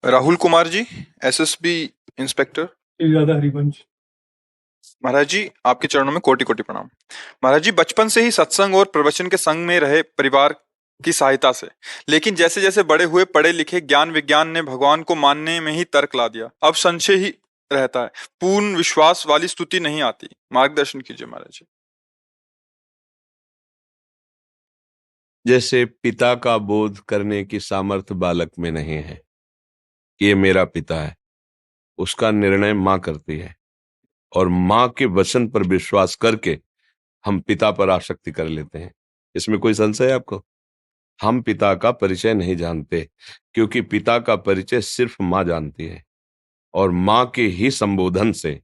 Rahul Kumar ji, SSB inspector. ज्यादा हरिवंश। महाराज जी, आपके चरणों में कोटि कोटि प्रणाम। महाराज जी, बचपन से ही सत्संग और प्रवचन के संग में रहे परिवार की सहायता से, लेकिन जैसे जैसे बड़े हुए, पढ़े लिखे, ज्ञान विज्ञान ने भगवान को मानने में ही तर्क ला दिया। अब संशय ही रहता है, पूर्ण विश्वास वाली स्तुति नहीं आती। मार्गदर्शन कीजिए महाराज जी। जैसे पिता का बोध करने की सामर्थ्य बालक में नहीं है, ये मेरा पिता है, उसका निर्णय माँ करती है। और माँ के वचन पर विश्वास करके हम पिता पर आसक्ति कर लेते हैं। इसमें कोई संशय है आपको? हम पिता का परिचय नहीं जानते, क्योंकि पिता का परिचय सिर्फ माँ जानती है। और माँ के ही संबोधन से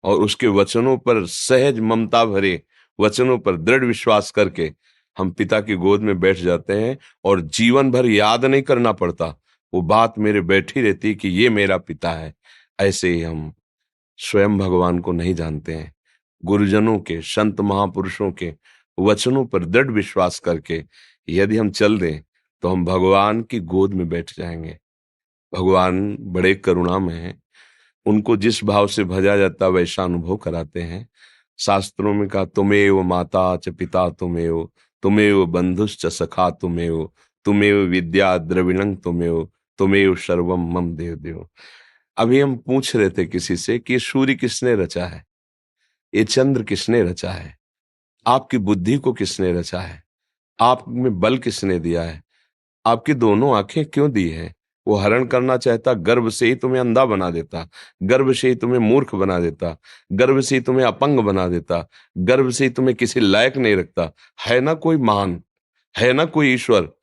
और उसके वचनों पर सहज ममता भरे वचनों पर दृढ़ विश्वास करके हम पिता की गोद में बैठ जाते हैं, और जीवन भर याद नहीं करना पड़ता, वो बात मेरे बैठी रहती कि ये मेरा पिता है। ऐसे ही हम स्वयं भगवान को नहीं जानते हैं। गुरुजनों के, संत महापुरुषों के वचनों पर दृढ़ विश्वास करके यदि हम चल दें तो हम भगवान की गोद में बैठ जाएंगे। भगवान बड़े करुणामय हैं, उनको जिस भाव से भजा जाता वैसा अनुभव कराते हैं। शास्त्रों में कहा, तुमेव माता च पिता तुमेव, तुमेव बंधुश्च सखा तुमेव, तुमेव विद्या द्रविणं तुमेव, तुमेव सर्वम मम देव देव। अभी हम पूछ रहे थे किसी से कि ये सूर्य किसने रचा है, ये चंद्र किसने रचा है, आपकी बुद्धि को किसने रचा है, आप में बल किसने दिया है, आपकी दोनों आंखें क्यों दी है? वो हरण करना चाहता, गर्भ से ही तुम्हें अंधा बना देता, गर्भ से ही तुम्हें मूर्ख बना देता, गर्भ से ही तुम्हें अपंग बना देता, गर्भ से ही तुम्हें किसी लायक नहीं रखता। है ना कोई महान, है ना कोई ईश्वर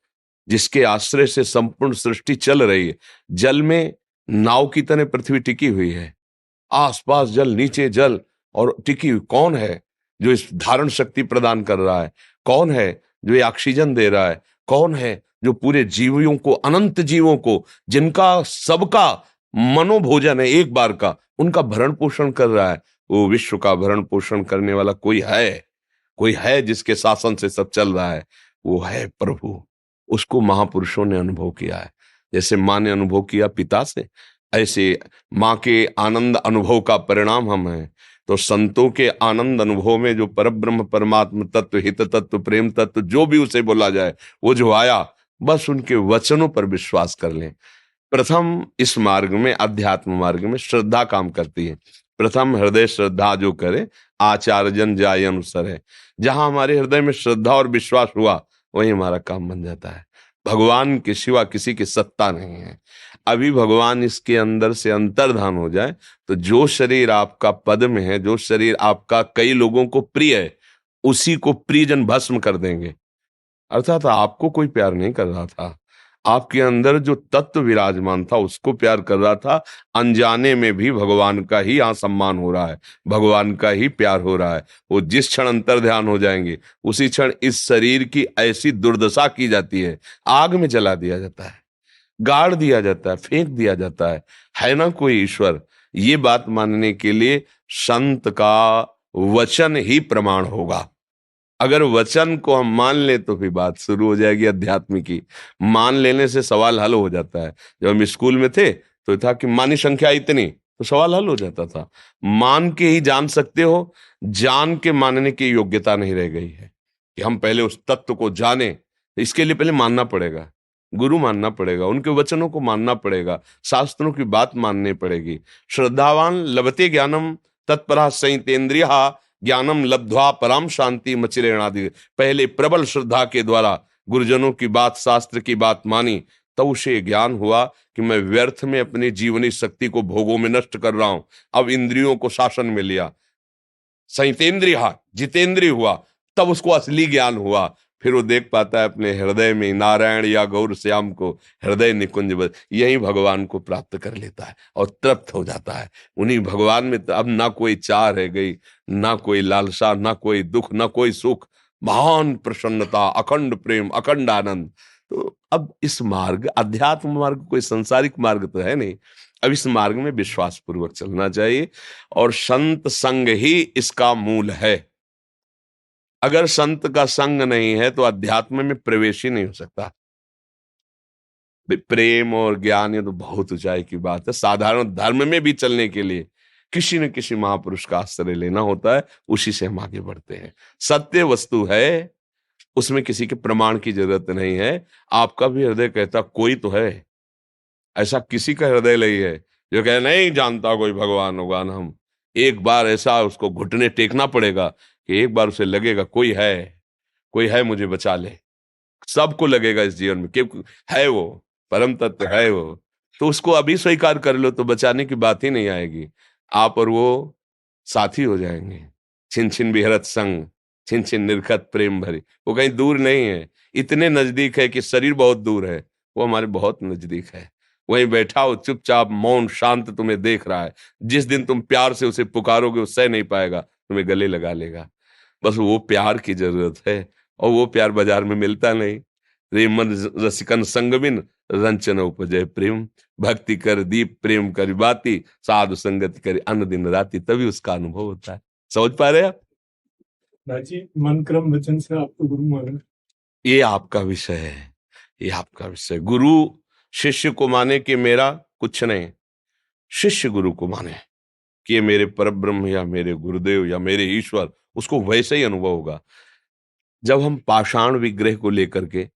जिसके आश्रय से संपूर्ण सृष्टि चल रही है। जल में नाव की तरह पृथ्वी टिकी हुई है, आसपास जल, नीचे जल, और टिकी हुई। कौन है जो इस धारण शक्ति प्रदान कर रहा है? कौन है जो ये ऑक्सीजन दे रहा है? कौन है जो पूरे जीवियों को, अनंत जीवों को, जिनका सबका मनोभोजन है एक बार का, उनका भरण पोषण कर रहा है? वो विश्व का भरण पोषण करने वाला कोई है, कोई है जिसके शासन से सब चल रहा है, वो है प्रभु। उसको महापुरुषों ने अनुभव किया है। जैसे माँ ने अनुभव किया पिता से, ऐसे माँ के आनंद अनुभव का परिणाम हम हैं। तो संतों के आनंद अनुभव में जो परब्रह्म परमात्म तत्व, हित तत्व, प्रेम तत्व, जो भी उसे बोला जाए, वो जो आया, बस उनके वचनों पर विश्वास कर लें। प्रथम इस मार्ग में, अध्यात्म मार्ग में श्रद्धा काम करती है। प्रथम हृदय श्रद्धा जो करे, आचार्य जन जाय अनुसर है। जहां हमारे हृदय में श्रद्धा और विश्वास हुआ, वहीं हमारा काम बन जाता है। भगवान के सिवा किसी की सत्ता नहीं है। अभी भगवान इसके अंदर से अंतर्धान हो जाए तो जो शरीर आपका पद में है, जो शरीर आपका कई लोगों को प्रिय है, उसी को प्रियजन भस्म कर देंगे। अर्थात आपको कोई प्यार नहीं कर रहा था, आपके अंदर जो तत्व विराजमान था उसको प्यार कर रहा था। अनजाने में भी भगवान का ही यहाँ सम्मान हो रहा है, भगवान का ही प्यार हो रहा है। वो जिस क्षण अंतर ध्यान हो जाएंगे, उसी क्षण इस शरीर की ऐसी दुर्दशा की जाती है, आग में जला दिया जाता है, गाड़ दिया जाता है, फेंक दिया जाता है ना कोई ईश्वर? ये बात मानने के लिए संत का वचन ही प्रमाण होगा। अगर वचन को हम मान ले तो फिर बात शुरू हो जाएगी अध्यात्म की। मान लेने से सवाल हल हो जाता है। जब हम स्कूल में थे तो था कि मानी संख्या इतनी, तो सवाल हल हो जाता था। मान के ही जान सकते हो, जान के मानने की योग्यता नहीं रह गई है कि हम पहले उस तत्व को जाने। इसके लिए पहले मानना पड़ेगा, गुरु मानना पड़ेगा, उनके वचनों को मानना पड़ेगा, शास्त्रों की बात माननी पड़ेगी। श्रद्धावान लभते ज्ञानम तत्परा संयतेन्द्रिय ज्ञानम लब्ध्वा पराम शांति मचिरेणादि। पहले प्रबल श्रद्धा के द्वारा गुरुजनों की बात, शास्त्र की बात मानी, तब उसे ज्ञान हुआ कि मैं व्यर्थ में अपनी जीवनी शक्ति को भोगों में नष्ट कर रहा हूं। अब इंद्रियों को शासन में लिया, संयतेन्द्रिय जितेंद्रिय हुआ, तब उसको असली ज्ञान हुआ। फिर वो देख पाता है अपने हृदय में नारायण या गौर श्याम को, हृदय निकुंज यही भगवान को प्राप्त कर लेता है और तृप्त हो जाता है। उन्हीं भगवान में अब ना कोई चाह रह गई, ना कोई लालसा, ना कोई दुख, ना कोई सुख। महान प्रसन्नता, अखंड प्रेम, अखंड आनंद। तो अब इस मार्ग, अध्यात्म मार्ग कोई संसारिक मार्ग तो है नहीं। अब इस मार्ग में विश्वास पूर्वक चलना चाहिए, और संत संग ही इसका मूल है। अगर संत का संग नहीं है तो अध्यात्म में प्रवेश ही नहीं हो सकता। प्रेम और ज्ञान ये तो बहुत ऊंचाई की बात है। साधारण धर्म में भी चलने के लिए किसी न किसी महापुरुष का आश्रय लेना होता है, उसी से हम आगे बढ़ते हैं। सत्य वस्तु है, उसमें किसी के प्रमाण की जरूरत नहीं है। आपका भी हृदय कहता कोई तो है, ऐसा किसी का हृदय नहीं है जो कहे नहीं जानता कोई भगवान भगवान। हम एक बार ऐसा उसको घुटने टेकना पड़ेगा कि एक बार उसे लगेगा कोई है मुझे बचा ले। सबको लगेगा इस जीवन में कि है वो, परम तत्व है वो, तो उसको अभी स्वीकार कर लो तो बचाने की बात ही नहीं आएगी। आप और वो साथी हो जाएंगे। छिन छिन बिहरत संग, छिन छिन निरखत प्रेम भरी। वो कहीं दूर नहीं है, इतने नजदीक है कि शरीर बहुत दूर है, वो हमारे बहुत नजदीक है। वहीं बैठा हो चुपचाप मौन शांत तुम्हें देख रहा है। जिस दिन तुम प्यार से उसे पुकारोगे वो सह नहीं पाएगा, तुम्हें गले लगा लेगा। बस वो प्यार की जरूरत है, और वो प्यार बाजार में मिलता नहीं। रेमन रसिकन संग बिन रंचन उपजय प्रेम, भक्ति कर दीप प्रेम कर बाती, साधु संगति कर अन्न दिन राति, तभी उसका अनुभव होता है। समझ पा रहे हैं आप? जी, मन क्रम वचन से आपको गुरु माना। ये आपका विषय है, ये आपका विषय। गुरु शिष्य को माने कि मेरा कुछ नहीं, शिष्य गुरु को माने कि ये मेरे परब्रह्म या मेरे गुरुदेव या मेरे ईश्वर, उसको वैसे ही अनुभव होगा। जब हम पाषाण विग्रह को लेकर के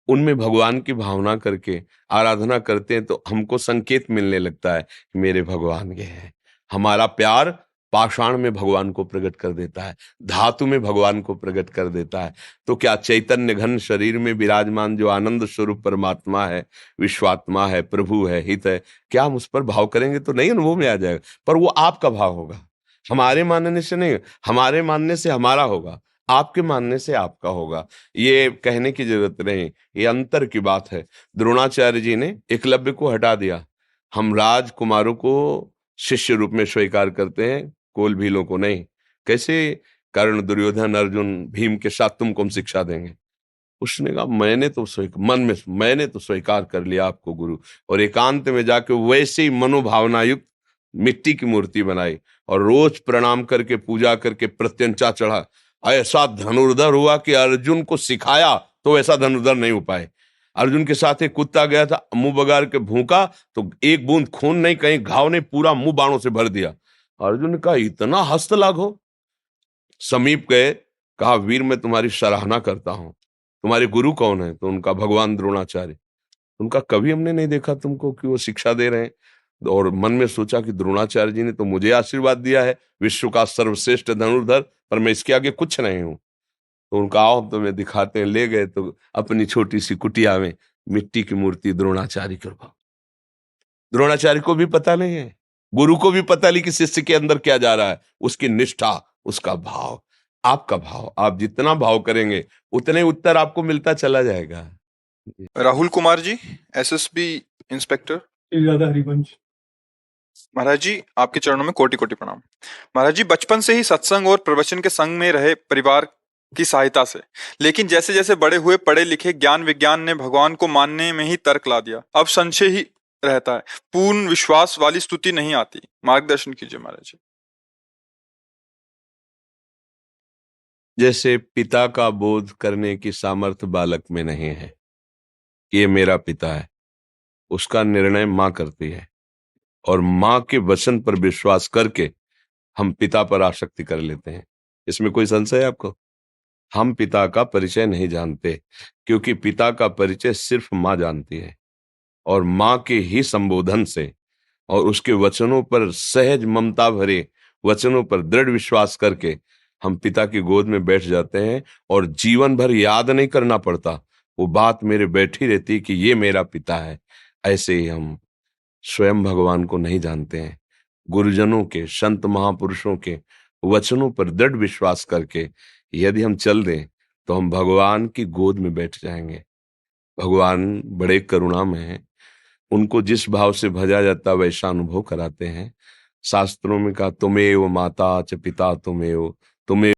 उनमें भगवान की भावना करके आराधना करते हैं तो हमको संकेत मिलने लगता है कि मेरे भगवान ये हैं। हमारा प्यार पाषाण में भगवान को प्रकट कर देता है, धातु में भगवान को प्रकट कर देता है। तो क्या चैतन्य घन शरीर में विराजमान जो आनंद स्वरूप परमात्मा है, विश्वात्मा है, प्रभु है, हित है, क्या हम उस पर भाव करेंगे तो नहीं अनुभव में आ जाएगा। पर वो आपका भाव होगा, हमारे मानने से नहीं, हमारे मानने से हमारा होगा, आपके मानने से आपका होगा। ये कहने की जरूरत नहीं, ये अंतर की बात है। द्रोणाचार्य जी ने एकलव्य को हटा दिया। हम राजकुमारों को शिष्य रूप में स्वीकार करते हैं, कोल भीलों को नहीं। कैसे? कर्ण, दुर्योधन, अर्जुन, भीम के साथ तुमको हम शिक्षा देंगे। उसने कहा मैंने तो मन में मैंने तो स्वीकार कर लिया आपको गुरु, और एकांत में जाके वैसे ही मनोभावना युक्त मिट्टी की मूर्ति बनाई और रोज प्रणाम करके पूजा करके प्रत्यंचा चढ़ा। ऐसा धनुर्धर हुआ कि अर्जुन को सिखाया तो ऐसा धनुर्धर नहीं हो पाए। अर्जुन के साथ एक कुत्ता गया था, मुंह बगाड़ के भूखा तो एक बूंद खून नहीं, कहीं घाव नहीं, पूरा मुंह बाणों से भर दिया। अर्जुन ने कहा इतना हस्तलाघ हो। समीप गए, कहा वीर मैं तुम्हारी सराहना करता हूं, तुम्हारे गुरु कौन है? तो उनका भगवान द्रोणाचार्य। उनका कभी हमने नहीं देखा तुमको कि वो शिक्षा दे रहे हैं। और मन में सोचा कि द्रोणाचार्य जी ने तो मुझे आशीर्वाद दिया है, विश्व का सर्वश्रेष्ठ धनुर्धर, पर मैं इसके आगे कुछ नहीं हूं। तो उनका आओ तो मैं दिखाते हैं। ले गए तो अपनी छोटी सी कुटिया में मिट्टी की मूर्ति द्रोणाचार्य के ऊपर। द्रोणाचार्य को भी पता नहीं है, गुरु को भी पता नहीं कि शिष्य के अंदर क्या जा रहा है। उसकी निष्ठा, उसका भाव, आपका भाव, आप जितना भाव करेंगे उतने उत्तर आपको मिलता चला जाएगा। Rahul Kumar ji, SSB inspector. ज्यादा हरिवंश। महाराज जी, आपके चरणों में कोटि कोटि प्रणाम। महाराज जी, बचपन से ही सत्संग और प्रवचन के संग में रहे परिवार की सहायता से, लेकिन जैसे जैसे बड़े हुए पढ़े लिखे ज्ञान विज्ञान ने भगवान को मानने में ही तर्क ला दिया। अब संशय ही रहता है, पूर्ण विश्वास वाली स्तुति नहीं आती। मार्गदर्शन कीजिए महाराज जी। जैसे पिता का बोध करने की सामर्थ्य बालक में नहीं है कि ये मेरा पिता है, उसका निर्णय मां करती है, और मां के वचन पर विश्वास करके हम पिता पर आसक्ति कर लेते हैं। इसमें कोई संशय है आपको? हम पिता का परिचय नहीं जानते, क्योंकि पिता का परिचय सिर्फ मां जानती है, और मां के ही संबोधन से और उसके वचनों पर सहज ममता भरे वचनों पर दृढ़ विश्वास करके हम पिता की गोद में बैठ जाते हैं, और जीवन भर याद नहीं करना पड़ता, वो बात मेरे बैठी रहती कि ये मेरा पिता है। ऐसे ही हम स्वयं भगवान को नहीं जानते हैं। गुरुजनों के, संत महापुरुषों के वचनों पर दृढ़ विश्वास करके यदि हम चल दें तो हम भगवान की गोद में बैठ जाएंगे। भगवान बड़े करुणामय हैं, उनको जिस भाव से भजा जाता वैसा अनुभव कराते हैं। शास्त्रों में कहा तुमेव माता च पिता तुमेव, तुम्हें